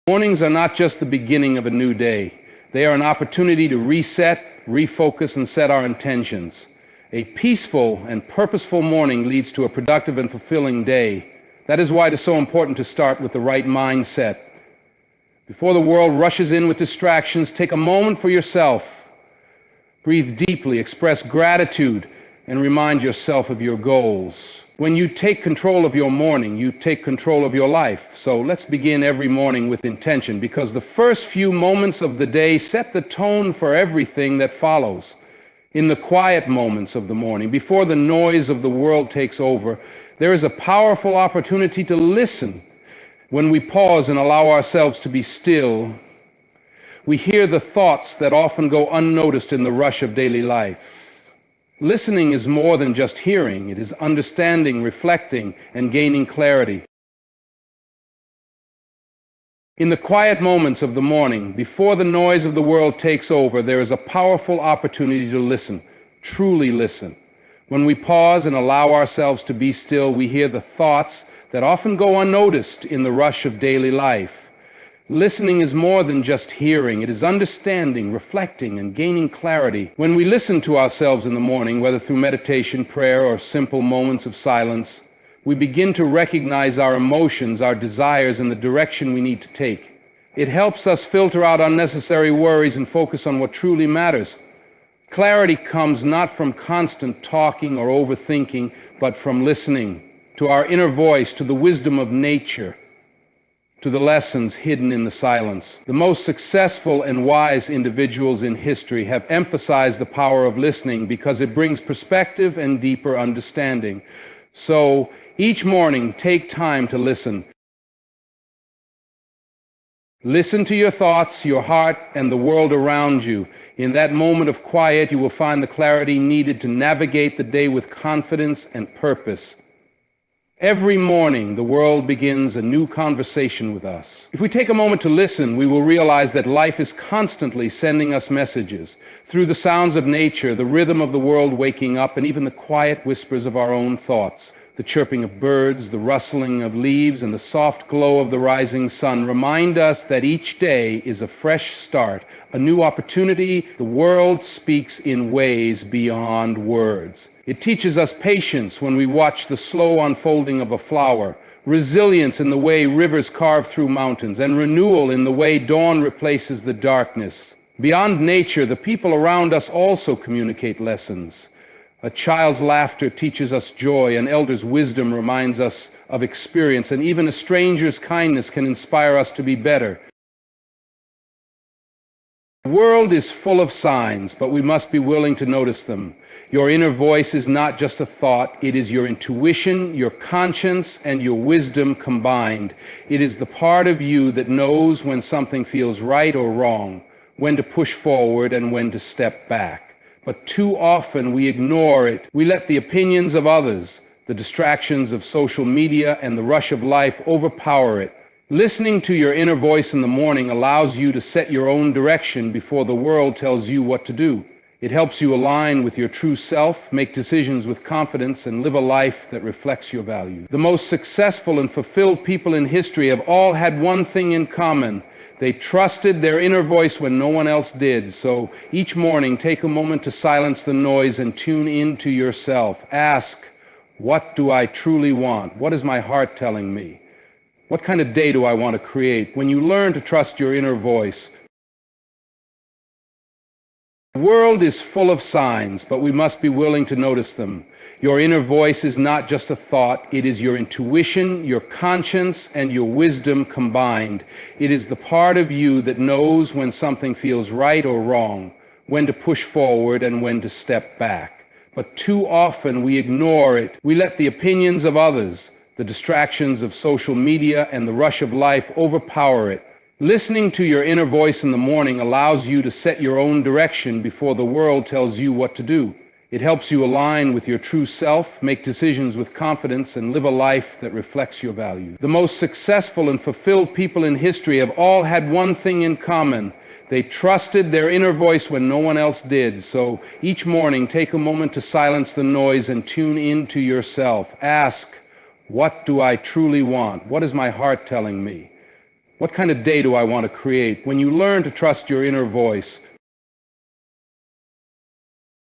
Mornings are not just the beginning of a new day. They are an opportunity to reset, refocus, and set our intentions. A peaceful and purposeful morning leads to a productive and fulfilling day. That is why it is so important to start with the right mindset. Before the world rushes in with distractions, take a moment for yourself. Breathe deeply, express gratitude, and remind yourself of your goals. When you take control of your morning, you take control of your life. So let's begin every morning with intention, because the first few moments of the day set the tone for everything that follows. In the quiet moments of the morning, before the noise of the world takes over, there is a powerful opportunity to listen. When we pause and allow ourselves to be still, we hear the thoughts that often go unnoticed in the rush of daily life. Listening is more than just hearing. It is understanding, reflecting, and gaining clarity. In the quiet moments of the morning, before the noise of the world takes over, there is a powerful opportunity to listen, truly listen. When we pause and allow ourselves to be still, we hear the thoughts that often go unnoticed in the rush of daily life. Listening is more than just hearing. It is understanding, reflecting, and gaining clarity. When we listen to ourselves in the morning, whether through meditation, prayer, or simple moments of silence, we begin to recognize our emotions, our desires, and the direction we need to take. It helps us filter out unnecessary worries and focus on what truly matters. Clarity comes not from constant talking or overthinking, but from listening to our inner voice, to the wisdom of nature, to the lessons hidden in the silence. The most successful and wise individuals in history have emphasized the power of listening because it brings perspective and deeper understanding. So each morning, take time to listen. Listen to your thoughts, your heart, and the world around you. In that moment of quiet, you will find the clarity needed to navigate the day with confidence and purpose. Every morning, the world begins a new conversation with us. If we take a moment to listen, we will realize that life is constantly sending us messages through the sounds of nature, the rhythm of the world waking up, and even the quiet whispers of our own thoughts. The chirping of birds, the rustling of leaves, and the soft glow of the rising sun remind us that each day is a fresh start, a new opportunity. The world speaks in ways beyond words. It teaches us patience when we watch the slow unfolding of a flower, resilience in the way rivers carve through mountains, and renewal in the way dawn replaces the darkness. Beyond nature, the people around us also communicate lessons. A child's laughter teaches us joy, an elder's wisdom reminds us of experience, and even a stranger's kindness can inspire us to be better. The world is full of signs, but we must be willing to notice them. Your inner voice is not just a thought, it is your intuition, your conscience, and your wisdom combined. It is the part of you that knows when something feels right or wrong, when to push forward and when to step back. But too often we ignore it. We let the opinions of others, the distractions of social media, and the rush of life overpower it. Listening to your inner voice in the morning allows you to set your own direction before the world tells you what to do. It helps you align with your true self, make decisions with confidence, and live a life that reflects your values. The most successful and fulfilled people in history have all had one thing in common. They trusted their inner voice when no one else did. So each morning, take a moment to silence the noise and tune into yourself. Ask, what do I truly want? What is my heart telling me? What kind of day do I want to create? When you learn to trust your inner voice, the world is full of signs, but we must be willing to notice them. Your inner voice is not just a thought, it is your intuition, your conscience, and your wisdom combined. It is the part of you that knows when something feels right or wrong, when to push forward and when to step back. But too often we ignore it. We let the opinions of others, the distractions of social media, and the rush of life overpower it. Listening to your inner voice in the morning allows you to set your own direction before the world tells you what to do. It helps you align with your true self, make decisions with confidence, and live a life that reflects your values. The most successful and fulfilled people in history have all had one thing in common. They trusted their inner voice when no one else did. So each morning, take a moment to silence the noise and tune into yourself. Ask, what do I truly want? What is my heart telling me? What kind of day do I want to create? When you learn to trust your inner voice,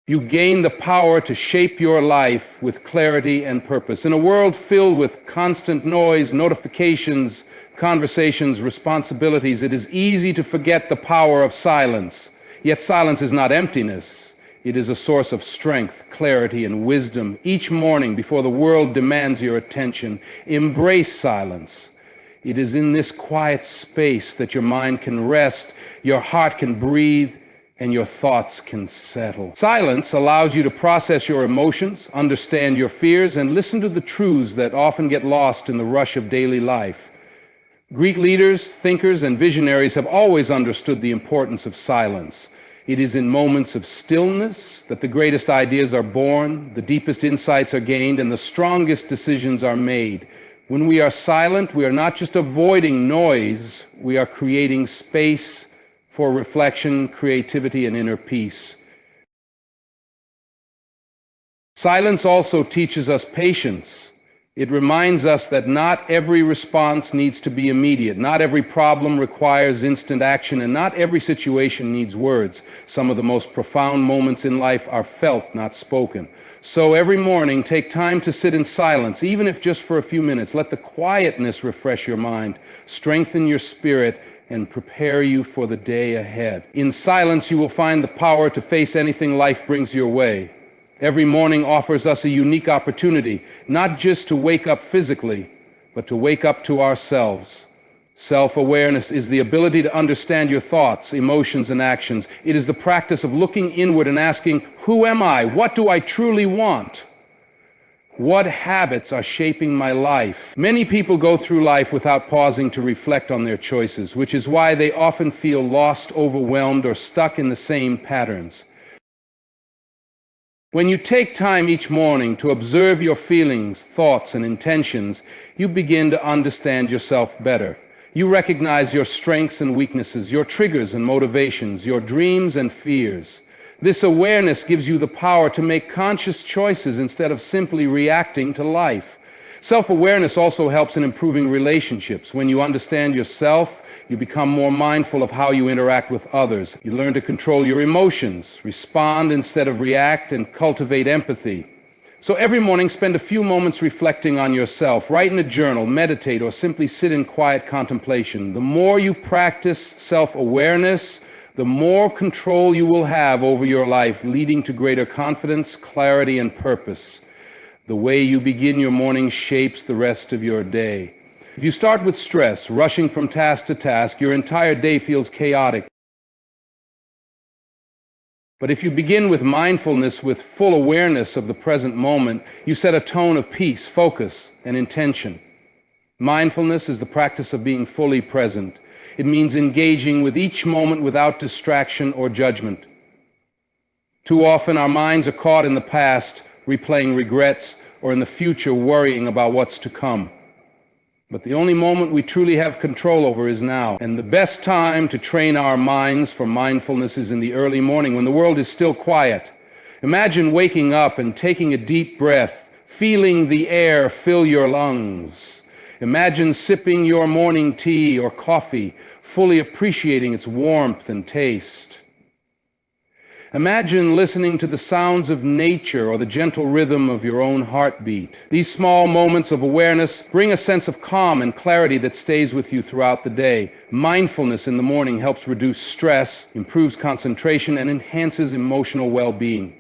you gain the power to shape your life with clarity and purpose. In a world filled with constant noise, notifications, conversations, responsibilities, it is easy to forget the power of silence. Yet silence is not emptiness. It is a source of strength, clarity, and wisdom. Each morning, before the world demands your attention, embrace silence. It is in this quiet space that your mind can rest, your heart can breathe, and your thoughts can settle. Silence allows you to process your emotions, understand your fears, and listen to the truths that often get lost in the rush of daily life. Greek leaders, thinkers, and visionaries have always understood the importance of silence. It is in moments of stillness that the greatest ideas are born, the deepest insights are gained, and the strongest decisions are made. When we are silent, we are not just avoiding noise, we are creating space for reflection, creativity, and inner peace. Silence also teaches us patience. It reminds us that not every response needs to be immediate. Not every problem requires instant action, and not every situation needs words. Some of the most profound moments in life are felt, not spoken. So every morning, take time to sit in silence, even if just for a few minutes. Let the quietness refresh your mind, strengthen your spirit, and prepare you for the day ahead. In silence, you will find the power to face anything life brings your way. Every morning offers us a unique opportunity, not just to wake up physically, but to wake up to ourselves. Self-awareness is the ability to understand your thoughts, emotions, and actions. It is the practice of looking inward and asking, who am I? What do I truly want? What habits are shaping my life? Many people go through life without pausing to reflect on their choices, which is why they often feel lost, overwhelmed, or stuck in the same patterns. When you take time each morning to observe your feelings, thoughts, and intentions, you begin to understand yourself better. You recognize your strengths and weaknesses, your triggers and motivations, your dreams and fears. This awareness gives you the power to make conscious choices instead of simply reacting to life. Self-awareness also helps in improving relationships. When you understand yourself, you become more mindful of how you interact with others. You learn to control your emotions, respond instead of react, and cultivate empathy. So every morning, spend a few moments reflecting on yourself. Write in a journal, meditate, or simply sit in quiet contemplation. The more you practice self-awareness, the more control you will have over your life, leading to greater confidence, clarity, and purpose. The way you begin your morning shapes the rest of your day. If you start with stress, rushing from task to task, your entire day feels chaotic. But if you begin with mindfulness, with full awareness of the present moment, you set a tone of peace, focus, and intention. Mindfulness is the practice of being fully present. It means engaging with each moment without distraction or judgment. Too often our minds are caught in the past, replaying regrets, or in the future worrying about what's to come. But the only moment we truly have control over is now. And the best time to train our minds for mindfulness is in the early morning when the world is still quiet. Imagine waking up and taking a deep breath, feeling the air fill your lungs. Imagine sipping your morning tea or coffee, fully appreciating its warmth and taste. Imagine listening to the sounds of nature or the gentle rhythm of your own heartbeat. These small moments of awareness bring a sense of calm and clarity that stays with you throughout the day. Mindfulness in the morning helps reduce stress, improves concentration, and enhances emotional well-being.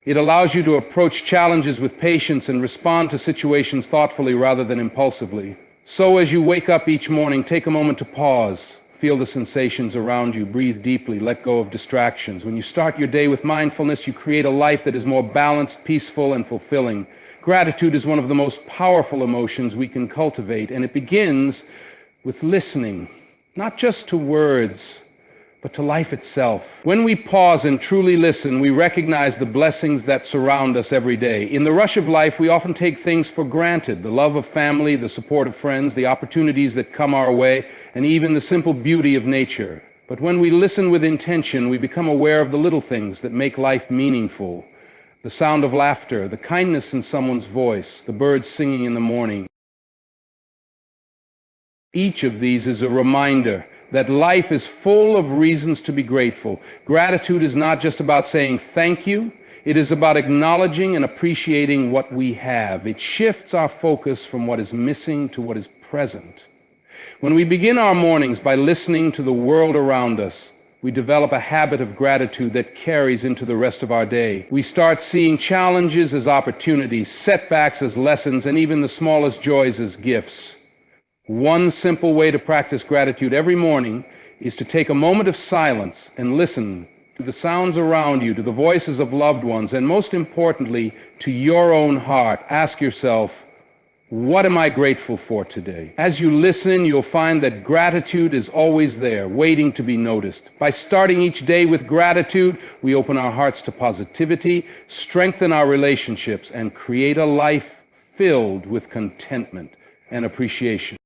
It allows you to approach challenges with patience and respond to situations thoughtfully rather than impulsively. So as you wake up each morning, take a moment to pause. Feel the sensations around you. Breathe deeply. Let go of distractions. When you start your day with mindfulness, you create a life that is more balanced, peaceful, and fulfilling. Gratitude is one of the most powerful emotions we can cultivate, and it begins with listening, not just to words, but to life itself. When we pause and truly listen, we recognize the blessings that surround us every day. In the rush of life, we often take things for granted: the love of family, the support of friends, the opportunities that come our way, and even the simple beauty of nature. But when we listen with intention, we become aware of the little things that make life meaningful. The sound of laughter, the kindness in someone's voice, the birds singing in the morning. Each of these is a reminder that life is full of reasons to be grateful. Gratitude is not just about saying thank you, it is about acknowledging and appreciating what we have. It shifts our focus from what is missing to what is present. When we begin our mornings by listening to the world around us, we develop a habit of gratitude that carries into the rest of our day. We start seeing challenges as opportunities, setbacks as lessons, and even the smallest joys as gifts. One simple way to practice gratitude every morning is to take a moment of silence and listen to the sounds around you, to the voices of loved ones, and most importantly, to your own heart. Ask yourself, what am I grateful for today? As you listen, you'll find that gratitude is always there, waiting to be noticed. By starting each day with gratitude, we open our hearts to positivity, strengthen our relationships, and create a life filled with contentment and appreciation.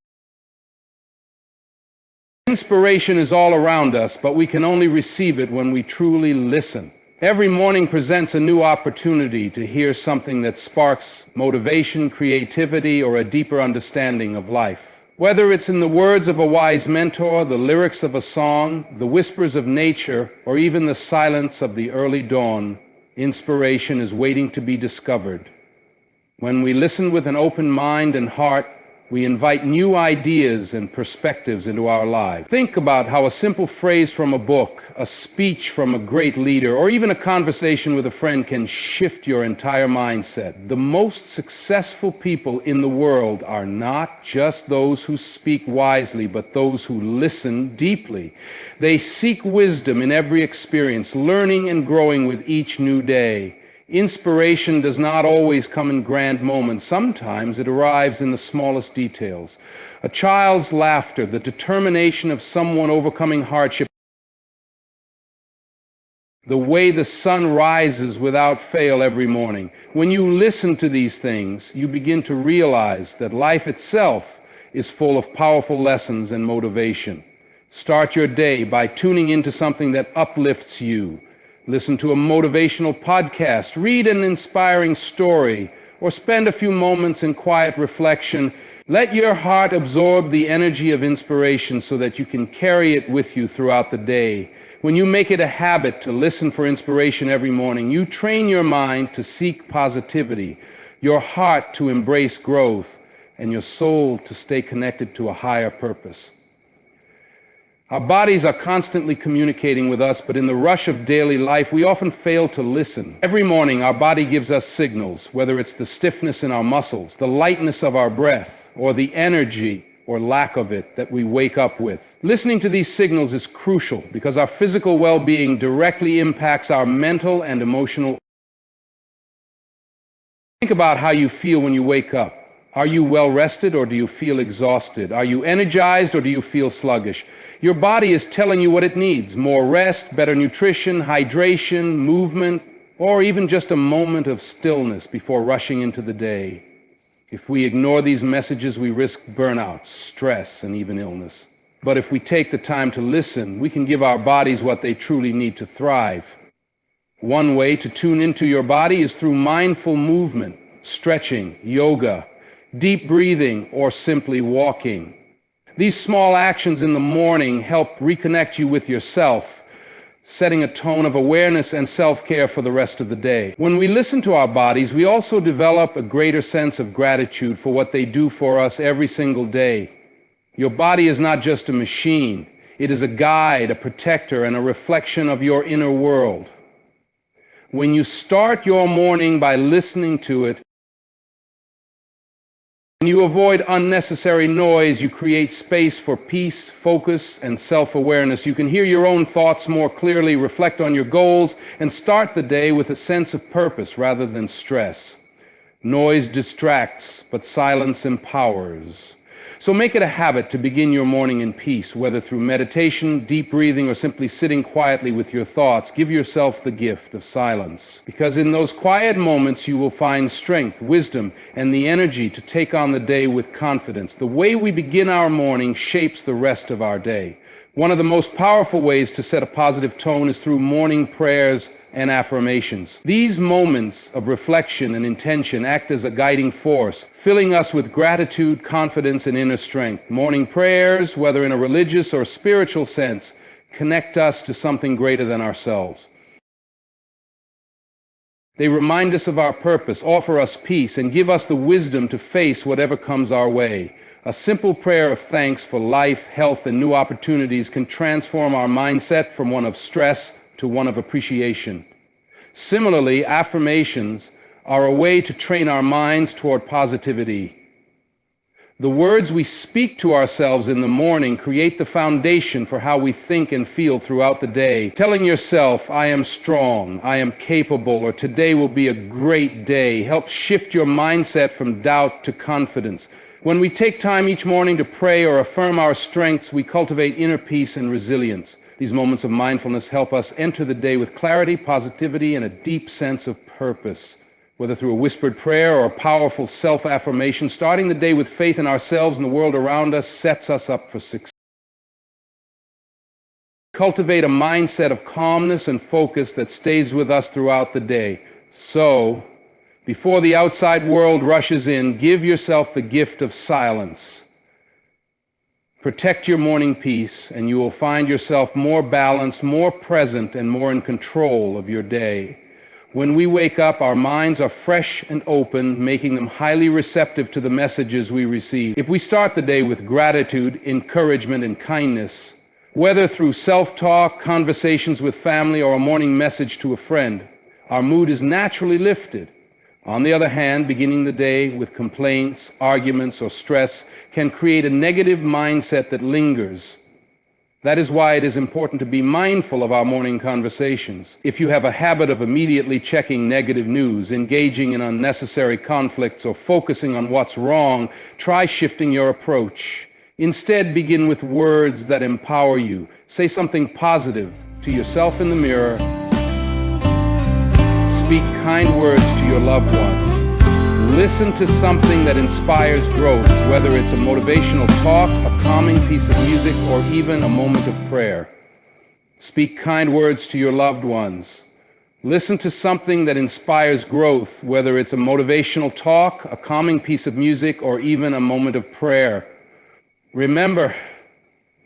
Inspiration is all around us, but we can only receive it when we truly listen. Every morning presents a new opportunity to hear something that sparks motivation, creativity, or a deeper understanding of life. Whether it's in the words of a wise mentor, the lyrics of a song, the whispers of nature, or even the silence of the early dawn, inspiration is waiting to be discovered. When we listen with an open mind and heart, we invite new ideas and perspectives into our lives. Think about how a simple phrase from a book, a speech from a great leader, or even a conversation with a friend can shift your entire mindset. The most successful people in the world are not just those who speak wisely, but those who listen deeply. They seek wisdom in every experience, learning and growing with each new day. Inspiration does not always come in grand moments. Sometimes it arrives in the smallest details. A child's laughter, the determination of someone overcoming hardship, the way the sun rises without fail every morning. When you listen to these things, you begin to realize that life itself is full of powerful lessons and motivation. Start your day by tuning into something that uplifts you. Listen to a motivational podcast, read an inspiring story, or spend a few moments in quiet reflection. Let your heart absorb the energy of inspiration so that you can carry it with you throughout the day. When you make it a habit to listen for inspiration every morning, you train your mind to seek positivity, your heart to embrace growth, and your soul to stay connected to a higher purpose. Our bodies are constantly communicating with us, but in the rush of daily life, we often fail to listen. Every morning, our body gives us signals, whether it's the stiffness in our muscles, the lightness of our breath, or the energy or lack of it that we wake up with. Listening to these signals is crucial because our physical well-being directly impacts our mental and emotional. Think about how you feel when you wake up. Are you well rested or do you feel exhausted? Are you energized or do you feel sluggish? Your body is telling you what it needs: more rest, better nutrition, hydration, movement, or even just a moment of stillness before rushing into the day. If we ignore these messages, we risk burnout, stress, and even illness. But if we take the time to listen, we can give our bodies what they truly need to thrive. One way to tune into your body is through mindful movement, stretching, yoga, deep breathing, or simply walking. These small actions in the morning help reconnect you with yourself, setting a tone of awareness and self-care for the rest of the day. When we listen to our bodies, we also develop a greater sense of gratitude for what they do for us every single day. Your body is not just a machine. It is a guide, a protector, and a reflection of your inner world. When you start your morning by listening to it, when you avoid unnecessary noise, you create space for peace, focus, and self-awareness. You can hear your own thoughts more clearly, reflect on your goals, and start the day with a sense of purpose rather than stress. Noise distracts, but silence empowers. So make it a habit to begin your morning in peace, whether through meditation, deep breathing, or simply sitting quietly with your thoughts. Give yourself the gift of silence, because in those quiet moments you will find strength, wisdom, and the energy to take on the day with confidence. The way we begin our morning shapes the rest of our day. One of the most powerful ways to set a positive tone is through morning prayers and affirmations. These moments of reflection and intention act as a guiding force, filling us with gratitude, confidence, and inner strength. Morning prayers, whether in a religious or spiritual sense, connect us to something greater than ourselves. They remind us of our purpose, offer us peace, and give us the wisdom to face whatever comes our way. A simple prayer of thanks for life, health, and new opportunities can transform our mindset from one of stress to one of appreciation. Similarly, affirmations are a way to train our minds toward positivity. The words we speak to ourselves in the morning create the foundation for how we think and feel throughout the day. Telling yourself, "I am strong, I am capable," or "today will be a great day," helps shift your mindset from doubt to confidence. When we take time each morning to pray or affirm our strengths, we cultivate inner peace and resilience. These moments of mindfulness help us enter the day with clarity, positivity, and a deep sense of purpose. Whether through a whispered prayer or a powerful self-affirmation, starting the day with faith in ourselves and the world around us sets us up for success. Cultivate a mindset of calmness and focus that stays with us throughout the day. So, before the outside world rushes in, give yourself the gift of silence. Protect your morning peace, and you will find yourself more balanced, more present, and more in control of your day. When we wake up, our minds are fresh and open, making them highly receptive to the messages we receive. If we start the day with gratitude, encouragement, and kindness, whether through self-talk, conversations with family, or a morning message to a friend, our mood is naturally lifted. On the other hand, beginning the day with complaints, arguments, or stress can create a negative mindset that lingers. That is why it is important to be mindful of our morning conversations. If you have a habit of immediately checking negative news, engaging in unnecessary conflicts, or focusing on what's wrong, try shifting your approach. Instead, begin with words that empower you. Say something positive to yourself in the mirror. Speak kind words to your loved ones. Listen to something that inspires growth, whether it's a motivational talk, a calming piece of music, or even a moment of prayer. Speak kind words to your loved ones. Listen to something that inspires growth, whether it's a motivational talk, a calming piece of music, or even a moment of prayer. Remember,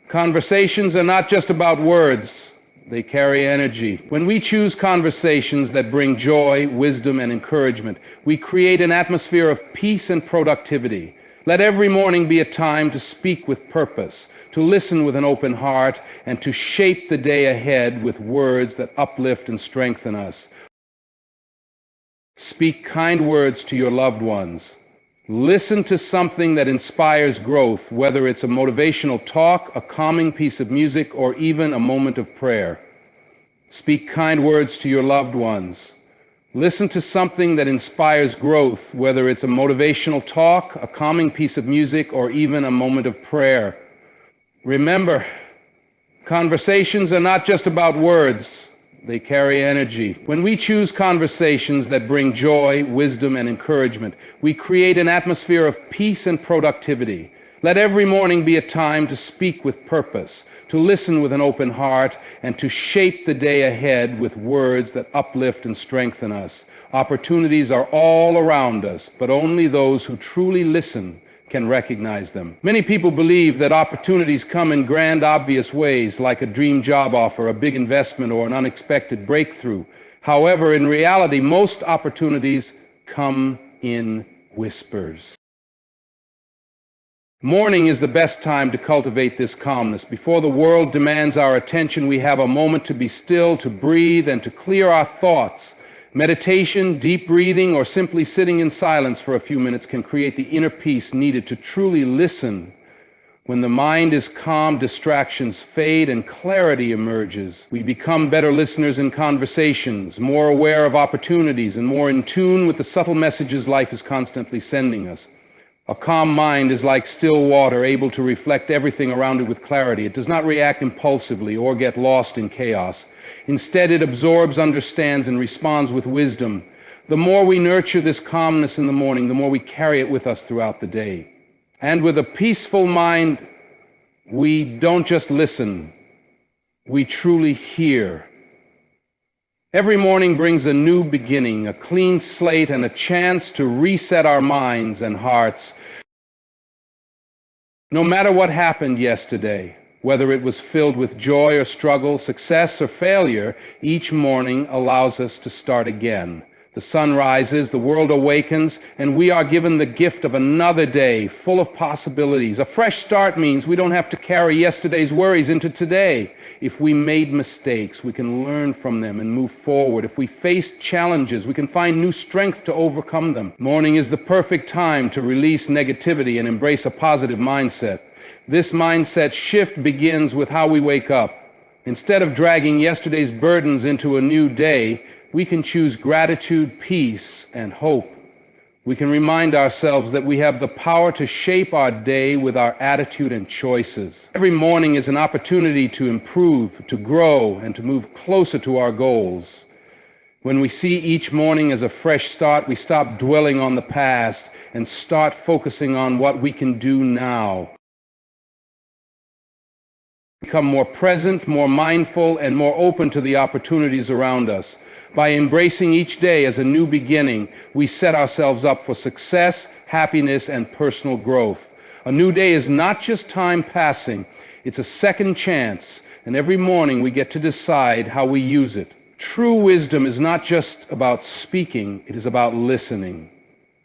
conversations are not just about words. They carry energy. When we choose conversations that bring joy, wisdom, and encouragement, we create an atmosphere of peace and productivity. Let every morning be a time to speak with purpose, to listen with an open heart, and to shape the day ahead with words that uplift and strengthen us. Speak kind words to your loved ones. Listen to something that inspires growth, whether it's a motivational talk, a calming piece of music, or even a moment of prayer. Speak kind words to your loved ones. Listen to something that inspires growth, whether it's a motivational talk, a calming piece of music, or even a moment of prayer. Remember, conversations are not just about words. They carry energy. When we choose conversations that bring joy, wisdom, and encouragement, we create an atmosphere of peace and productivity. Let every morning be a time to speak with purpose, to listen with an open heart, and to shape the day ahead with words that uplift and strengthen us. Opportunities are all around us, but only those who truly listen can recognize them. Many people believe that opportunities come in grand, obvious ways, like a dream job offer, a big investment, or an unexpected breakthrough. However, in reality, most opportunities come in whispers. Morning is the best time to cultivate this calmness. Before the world demands our attention, we have a moment to be still, to breathe, and to clear our thoughts. Meditation, deep breathing, or simply sitting in silence for a few minutes can create the inner peace needed to truly listen. When the mind is calm, distractions fade and clarity emerges. We become better listeners in conversations, more aware of opportunities, and more in tune with the subtle messages life is constantly sending us. A calm mind is like still water, able to reflect everything around it with clarity. It does not react impulsively or get lost in chaos. Instead, it absorbs, understands, and responds with wisdom. The more we nurture this calmness in the morning, the more we carry it with us throughout the day. And with a peaceful mind, we don't just listen, we truly hear. Every morning brings a new beginning, a clean slate, and a chance to reset our minds and hearts. No matter what happened yesterday, whether it was filled with joy or struggle, success or failure, each morning allows us to start again. The sun rises, the world awakens, and we are given the gift of another day full of possibilities. A fresh start means we don't have to carry yesterday's worries into today. If we made mistakes, we can learn from them and move forward. If we faced challenges, we can find new strength to overcome them. Morning is the perfect time to release negativity and embrace a positive mindset. This mindset shift begins with how we wake up. Instead of dragging yesterday's burdens into a new day, we can choose gratitude, peace, and hope. We can remind ourselves that we have the power to shape our day with our attitude and choices. Every morning is an opportunity to improve, to grow, and to move closer to our goals. When we see each morning as a fresh start, we stop dwelling on the past and start focusing on what we can do now. Become more present, more mindful, and more open to the opportunities around us. By embracing each day as a new beginning, we set ourselves up for success, happiness, and personal growth. A new day is not just time passing, it's a second chance, and every morning we get to decide how we use it. True wisdom is not just about speaking, it is about listening.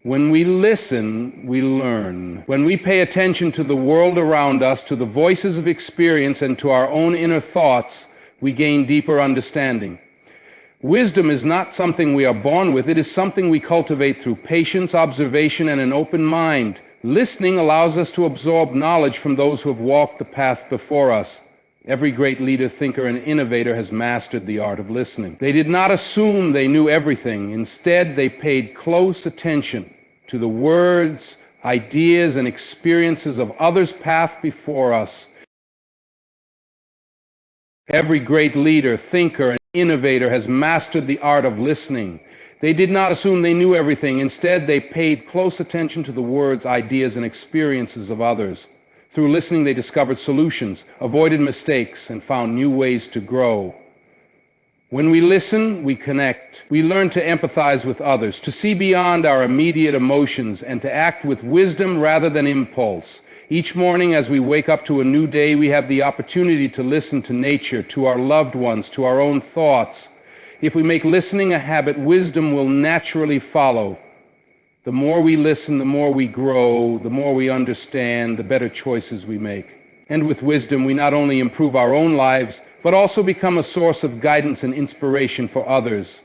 When we listen, we learn. When we pay attention to the world around us, to the voices of experience, and to our own inner thoughts, we gain deeper understanding. Wisdom is not something we are born with, it is something we cultivate through patience, observation, and an open mind. Listening allows us to absorb knowledge from those who have walked the path before us. Every great leader, thinker, and innovator has mastered the art of listening. They did not assume they knew everything. Instead, they paid close attention to the words, ideas, and experiences of others' path before us. Every great leader, thinker, and innovator has mastered the art of listening. They did not assume they knew everything. Instead, they paid close attention to the words, ideas, and experiences of others. Through listening, they discovered solutions, avoided mistakes, and found new ways to grow. When we listen, we connect. We learn to empathize with others, to see beyond our immediate emotions, and to act with wisdom rather than impulse. Each morning as we wake up to a new day, we have the opportunity to listen to nature, to our loved ones, to our own thoughts. If we make listening a habit, wisdom will naturally follow. The more we listen, the more we grow, the more we understand, the better choices we make. And with wisdom, we not only improve our own lives, but also become a source of guidance and inspiration for others.